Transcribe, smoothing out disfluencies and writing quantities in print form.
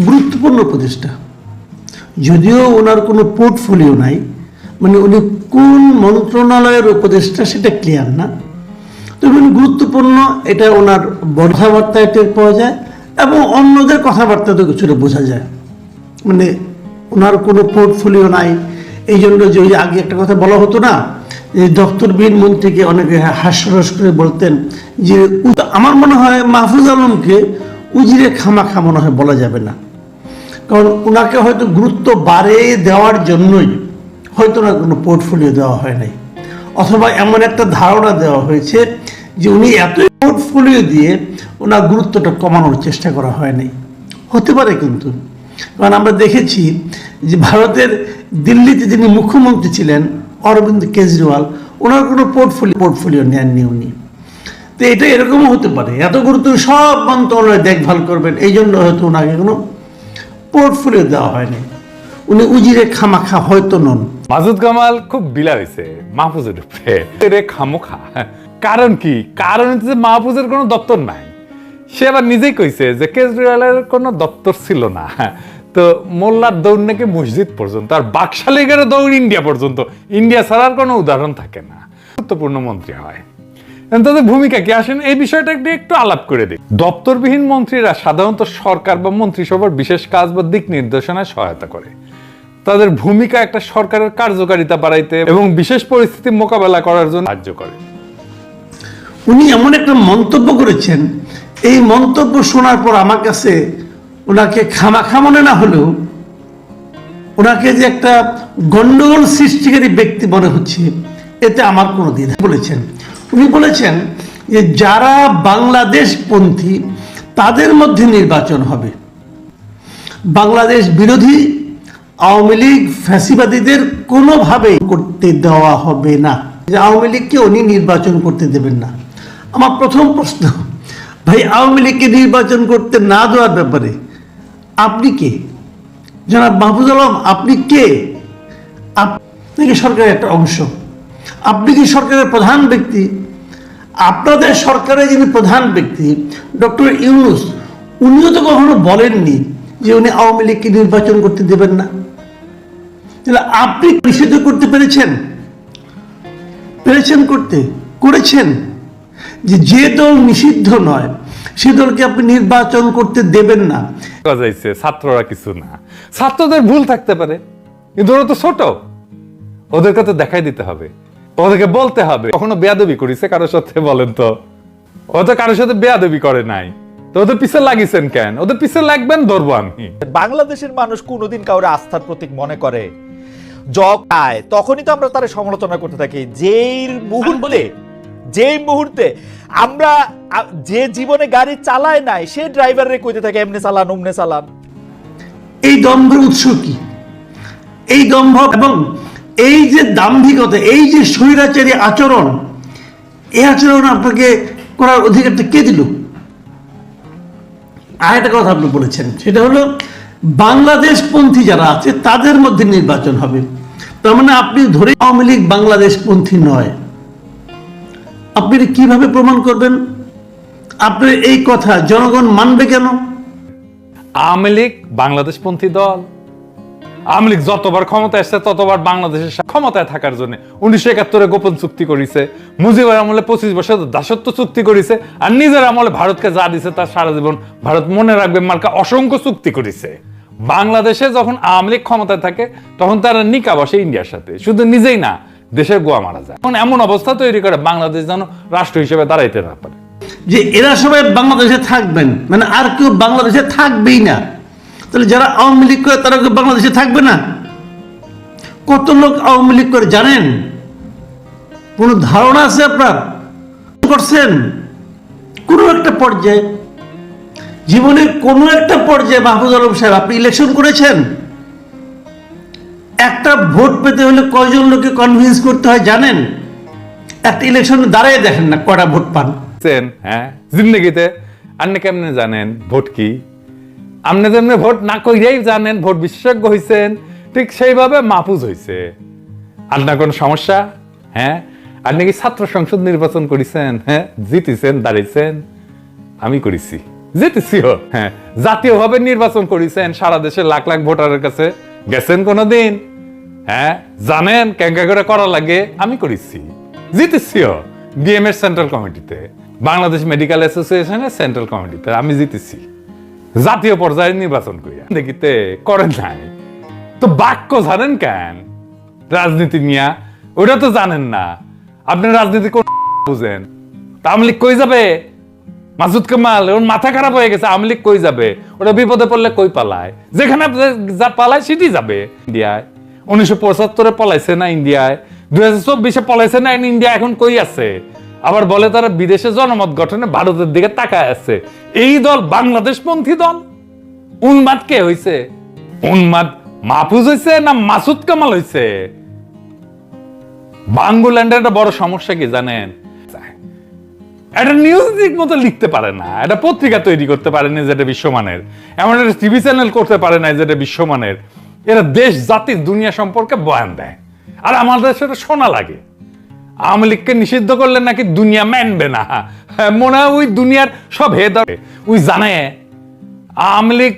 গুরুত্বপূর্ণ উপদেষ্টা, যদিও ওনার কোনো পোর্টফোলিও নাই, মানে উনি কোন মন্ত্রণালয়ের উপদেষ্টা সেটা ক্লিয়ার না, তবে উনি গুরুত্বপূর্ণ এটা ওনার কথাবার্তায় টের পাওয়া যায় এবং অন্যদের কথাবার্তা তো কিছুটা বোঝা যায়। মানে ওনার কোনো পোর্টফোলিও নাই, এই জন্য যে ওই আগে একটা কথা বলা হতো না, যে দপ্তরবিহীন মন্ত্রীকে অনেকে হাস্যরস করে বলতেন যে, আমার মনে হয় মাহফুজ আলমকে উজিরে খামাখা মনে হয় বলা যাবে না, কারণ ওনাকে হয়তো গুরুত্ব বাড়িয়ে দেওয়ার জন্যই হয়তো না কোনো পোর্টফোলিও দেওয়া হয় নাই, অথবা এমন একটা ধারণা দেওয়া হয়েছে যে উনি এতই পোর্টফোলিও দিয়ে ওনার গুরুত্বটা কমানোর চেষ্টা করা হয় নাই। হতে পারে কিন্তু, কারণ আমরা দেখেছি যে ভারতের দিল্লিতে যিনি মুখ্যমন্ত্রী ছিলেন অরবিন্দ কেজরিওয়াল, ওনার কোনো পোর্টফোলিও নেননি উনি। তো এটা এরকমও হতে পারে, এত গুরুত্ব সব মন্ত্রণালয় দেখভাল করবেন, এই জন্য হয়তো ওনাকে কোনো পোর্টফোলিও দেওয়া হয়নি, উনি উজিরে খামাখা হয়তো নন। মাসুদ কামাল খুব বিলা হয়েছে মাহফুজের উপরে খামোখা। কারণ কি? কারণ হচ্ছে মাহফুজের কোনো দপ্তর নাই। সে আবার নিজেই কইছে যে কেজরিওয়ালের কোনো দপ্তর ছিল না, তো মোল্লার দৌড় নাকি মসজিদ পর্যন্ত, আর বাকশালীগের দৌড় ইন্ডিয়া পর্যন্ত, ইন্ডিয়া ছাড়ার কোনো উদাহরণ থাকে না। গুরুত্বপূর্ণ মন্ত্রী হয়, তাদের ভূমিকা কি আসেন এই বিষয়টা একটু আলাপ করে দিই। দপ্তরবিহীন মন্ত্রীরা সাধারণত সরকার বা মন্ত্রিসভার বিশেষ কাজ বা দিক নির্দেশনায় সহায়তা করে। তাদের ভূমিকা একটা সরকারের কার্যকারিতা বাড়াইতে এবং বিশেষ পরিস্থিতি মোকাবেলা করার জন্য সাহায্য করে। উনি এমন একটা মন্তব্য করেছেন, এই মন্তব্য শোনার পর আমার কাছে ওনাকে খামাখা মনে না হলেও ওনাকে যে একটা গন্ডগোল সৃষ্টিকারী ব্যক্তি মনে হচ্ছে, এতে আমার কোনো দ্বিধা। উনি বলেছেন যে যারা বাংলাদেশপন্থী তাদের মধ্যে নির্বাচন হবে, বাংলাদেশ বিরোধী আওয়ামী লীগ ফ্যাসিবাদীদের কোনোভাবেই করতে দেওয়া হবে না, যে আওয়ামী লীগকে উনি নির্বাচন করতে দেবেন না। আমার প্রথম প্রশ্ন, ভাই আওয়ামী লীগকে নির্বাচন করতে না দেওয়ার ব্যাপারে আপনি কে? জনাব মাহফুজ আলম, আপনি কে? আপনি কি সরকারের একটা অংশ? আপনি কি সরকারের প্রধান ব্যক্তি? আপনাদের সরকারের যিনি প্রধান ব্যক্তি ডক্টর ইউনূস, উনিও তো কখনো বলেননি যে উনি আওয়ামী লীগকে নির্বাচন করতে দেবেন না। তাহলে আপনি নিষিদ্ধ করতে পেরেছেন করেছেন যে দল নিষিদ্ধ নয় সে দলকে আপনি নির্বাচন করতে দেবেন না। ছাত্ররা কিছু না, ছাত্রদের ভুল থাকতে পারে, কিন্তু ওরা তো ছোট, ওদেরকে তো দেখাই দিতে হবে, ওদেরকে বলতে হবে। কখনো বেয়াদবি করেছে কারোর সাথে? বলেন তো, ও তো কারোর সাথে বেয়াদবি করে নাই, তো ওদের পিছে লাগিয়েছেন কেন? ওদের পিছে লাগবেন, ধরবো আমি। বাংলাদেশের মানুষ কোনোদিন কাউরে আস্থার প্রতীক মনে করে তখনই তো আমরা তার সমালোচনা করতে থাকি। যেই মুহূর্তে আমরা যে জীবনে গাড়ি চালায় নাই সে ড্রাইভারে কইতে থাকে এমনি চালান অমনে চালান। এই দম্ভের উৎস কি? এই দম্ভ এবং এই যে দাম্ভিকতা, এই যে স্বৈরাচারী আচরণ, এই আচরণ আপনাকে করার অধিকারটা কে দিল? আর একটা কথা আপনি বলেছেন, সেটা হলো বাংলাদেশপন্থী যারা আছে তাদের মধ্যে নির্বাচন হবে। তার মানে আপনি ধরে আওয়ামী লীগ বাংলাদেশপন্থী নয়, আপনি কিভাবে প্রমাণ করবেন? আপনার এই কথা জনগণ মানবে কেন? আওয়ামী লীগ বাংলাদেশপন্থী দল। আওয়ামী লীগ যতবার ক্ষমতায় আসছে ততবার বাংলাদেশের ক্ষমতায় থাকার জন্য 1971 গোপন চুক্তি করেছে, মুজিবের আমলে 25 বছর দাসত্ব চুক্তি করেছে, আর নিজের আমলে ভারতকে যা দিছে তার সারা জীবন ভারত মনে রাখবে মার্কা অসংখ্য চুক্তি করেছে। বাংলাদেশে যখন আওয়ামী লীগ ক্ষমতায় থাকে তখন তারা নিকা বসে ইন্ডিয়ার সাথে, শুধু নিজেই না দেশের গোয়া মারা যায়। এখন এমন অবস্থা তৈরি করে বাংলাদেশ যেন রাষ্ট্র হিসেবে দাঁড়াইতে না পারে, যে এরা সবাই বাংলাদেশে থাকবেন, মানে আর কেউ বাংলাদেশে থাকবেই না। তাহলে যারা আওয়ামী লীগ করে তারা কেউ বাংলাদেশে থাকবে না? কত লোক আওয়ামী লীগ করে জানেন? কোনো ধারণা আছে আপনার? করছেন কোনো একটা পর্যায়ে, জীবনের কোনো একটা পর্যায়ে মাহফুজ আলম সাহেব আপনি ইলেকশন করেছেন? একটা ভোট পেতে হলে কয়জন লোককে কনভিন্স করতে হয় জানেন? একটা ইলেকশনে দাঁড়ায় দেখেন না কয়টা ভোট পান। হ্যাঁ, জিন্দগিতে আপনি কেমনে জানেন ভোট কি? আপনি যেমনি ভোট না কইরাই জানেন ভোট বিশেষজ্ঞ হইছেন, ঠিক সেইভাবে মাহফুজ হইছে। আপনার কোন সমস্যা? হ্যাঁ, আপনি কি ছাত্র সংসদ নির্বাচন করেছেন? হ্যাঁ, জিতেছেন, দাঁড়িয়েছেন? আমি করেছি। জিতেছিও। হ্যাঁ, জাতীয়ভাবে নির্বাচন করেছেন, সারা দেশে লাখ লাখ ভোটারের কাছে গেছেন কোনোদিন? হ্যাঁ, জানেন কেঙ্কা করে করা লাগে? আমি করেছি, জিতেছিও। ডিএম এর সেন্ট্রাল কমিটিতে, বাংলাদেশ মেডিকেল অ্যাসোসিয়েশনের সেন্ট্রাল কমিটিতে আমি জিতেছি, জাতীয় পর্যায়ে নির্বাচন করিয়া। দেখিতে করেন নাই তো বাক্য জানেন কেন? রাজনীতি নিয়া ওটা তো জানেন না আপনি। রাজনীতি কোন বুঝেন? তা আওয়ামী লীগ কই যাবে? মাসুদ কামাল ওর মাথা খারাপ হয়ে গেছে। আওয়ামী লীগ কই যাবে? ওটা বিপদে পড়লে কই পালায়? যেখানে যা পালায় সেটি যাবে। ইন্ডিয়ায় 1975-এ পলাইছে না, ইন্ডিয়ায় 2024-এ পলাইছে না, ইন্ডিয়া এখন কই আছে? আবার বলে তারা বিদেশে জনমত গঠনে ভারতের দিকে তাকায় আছে। এই দল বাংলাদেশপন্থী দল। উন্মাদ কে হইছে? উন্মাদ মাহফুজ হইছে না মাসুদ কামাল হইছে? বাংলাদেশের একটা বড় সমস্যা কি জানেন? একটা নিউজ ঠিক মতো লিখতে পারে না, একটা পত্রিকা তৈরি করতে পারে না যেটা বিশ্বমানের, এমন একটা টিভি চ্যানেল করতে পারে না যেটা বিশ্বমানের। এরা দেশ জাতির দুনিয়া সম্পর্কে বয়ান দেয়, আর আমাদের সেটা শোনা লাগে। আওয়ামী লীগকে নিষিদ্ধ করলে নাকি দুনিয়া মানবে না। মনে হয় ওই দুনিয়ার সব হেদ ওই জানে আওয়ামী লীগ